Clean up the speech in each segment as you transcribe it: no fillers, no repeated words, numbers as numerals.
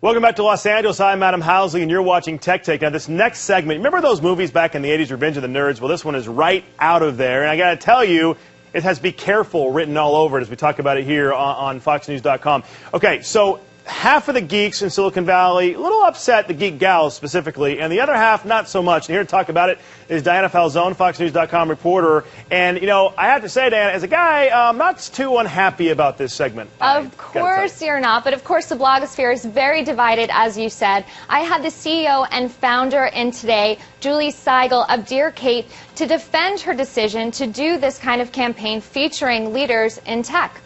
Welcome back to Los Angeles. I'm Adam Housley, and you're watching Tech Take. Now, this next segment, remember those movies back in the 80s, Revenge of the Nerds? Well, this one is right out of there. And I got to tell you, it has "Be Careful" written all over it as we talk about it here on FoxNews.com. Okay, so half of the geeks in Silicon Valley, a little upset, the geek gals specifically, and the other half not so much. And here to talk about it is Diana Falzone, FoxNews.com reporter. And, you know, I have to say, Diana, as a guy, I'm not too unhappy about this segment. Of course you're not, but of course the blogosphere is very divided, as you said. I had the CEO and founder in today, Julie Seigel of Dear Kate, to defend her decision to do this kind of campaign featuring leaders in tech.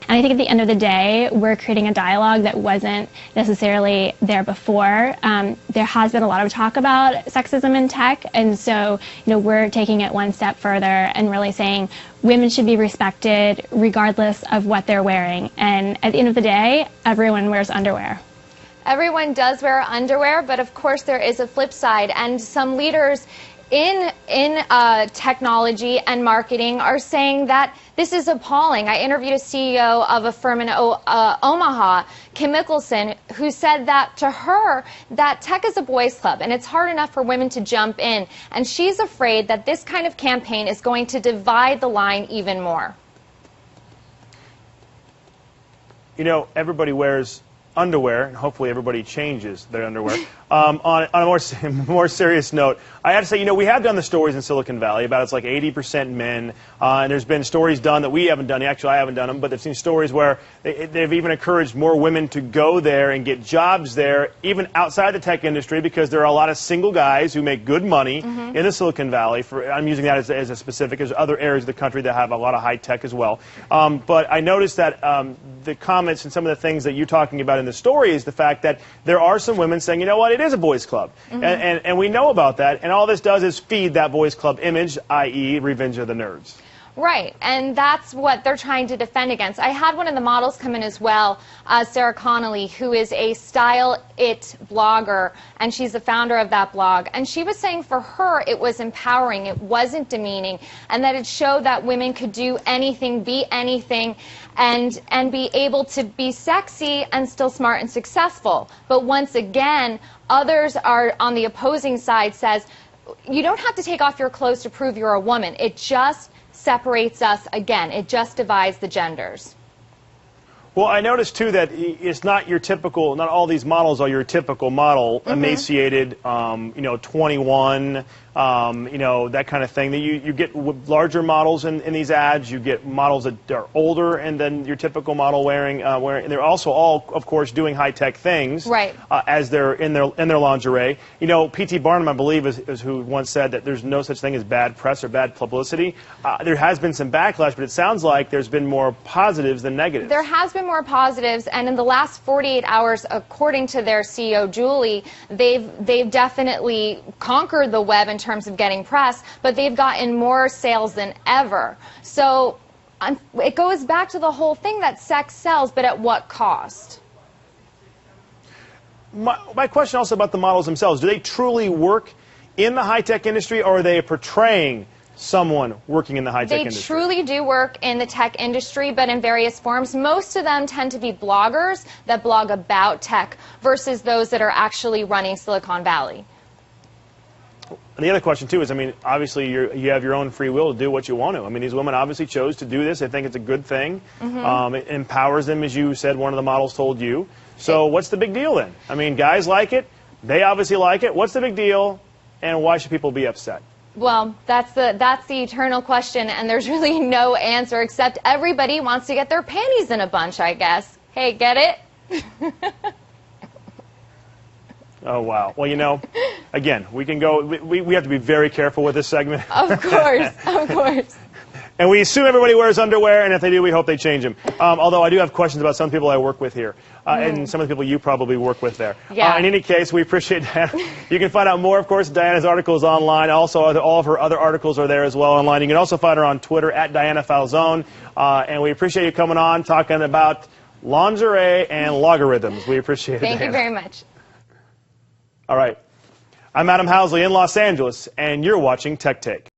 And I think at the end of the day, we're creating a dialogue that wasn't necessarily there before. There has been a lot of talk about sexism in tech, and so we're taking it one step further and really saying women should be respected regardless of what they're wearing. And at the end of the day, everyone wears underwear. Everyone does wear underwear, but of course there is a flip side, and some leaders in technology and marketing are saying that this is appalling. I interviewed a CEO of a firm in Omaha, Kim Mickelson, who said that to her that tech is a boys' club and it's hard enough for women to jump in, and she's afraid that this kind of campaign is going to divide the line even more. You know, everybody wears underwear, and hopefully everybody changes their underwear. On a more serious note, I have to say, we have done the stories in Silicon Valley about it's like 80% men, and there's been stories done that we haven't done. Actually, I haven't done them, but they've seen stories where they've even encouraged more women to go there and get jobs there, even outside the tech industry, because there are a lot of single guys who make good money in the Silicon Valley. I'm using that as a specific. There's other areas of the country that have a lot of high tech as well. But I noticed that the comments and some of the things that you're talking about in the story is the fact that there are some women saying, you know what, it is a boys' club. And we know about that. And all this does is feed that boys' club image, i.e. Revenge of the Nerds. Right, and that's what they're trying to defend against. I had one of the models come in as well, Sarah Connolly, who is a Style It blogger, and she's the founder of that blog. And she was saying for her it was empowering, it wasn't demeaning, and that it showed that women could do anything, be anything, and be able to be sexy and still smart and successful. But once again, others are on the opposing side says, you don't have to take off your clothes to prove you're a woman. It just separates us again. It just divides the genders. Well, I noticed, too, that it's not your typical, not all these models are your typical model, emaciated, 21, that kind of thing. You get larger models in these ads. You get models that are older, and then your typical model wearing. And they're also all, of course, doing high-tech things. Right. As they're in their lingerie. P.T. Barnum, I believe, is who once said that there's no such thing as bad press or bad publicity. There has been some backlash, but it sounds like there's been more positives than negatives. There has been more positives, and in the last 48 hours, according to their CEO, Julie, they've definitely conquered the web in terms of getting press, but they've gotten more sales than ever. So it goes back to the whole thing that sex sells, but at what cost? My question also about the models themselves, do they truly work in the high-tech industry, or are they portraying someone working in the high-tech industry? They truly do work in the tech industry, but in various forms. Most of them tend to be bloggers that blog about tech versus those that are actually running Silicon Valley. And the other question, too, is, obviously you have your own free will to do what you want to. These women obviously chose to do this. They think it's a good thing. It empowers them, as you said, one of the models told you. So what's the big deal then? Guys like it. They obviously like it. What's the big deal, and why should people be upset? Well, that's the eternal question, and there's really no answer except everybody wants to get their panties in a bunch, I guess. Hey, get it? Oh, wow. Well, again, we can go, we have to be very careful with this segment. Of course, of course. And we assume everybody wears underwear, and if they do, we hope they change them. Although I do have questions about some people I work with here, and some of the people you probably work with there. Yeah. In any case, we appreciate Diana. You can find out more, of course. Diana's article is online. Also, all of her other articles are there as well online. You can also find her on Twitter at Diana Falzone. And we appreciate you coming on, talking about lingerie and logarithms. We appreciate it, Thank Diana. you very much. All right. I'm Adam Housley in Los Angeles, and you're watching Tech Take.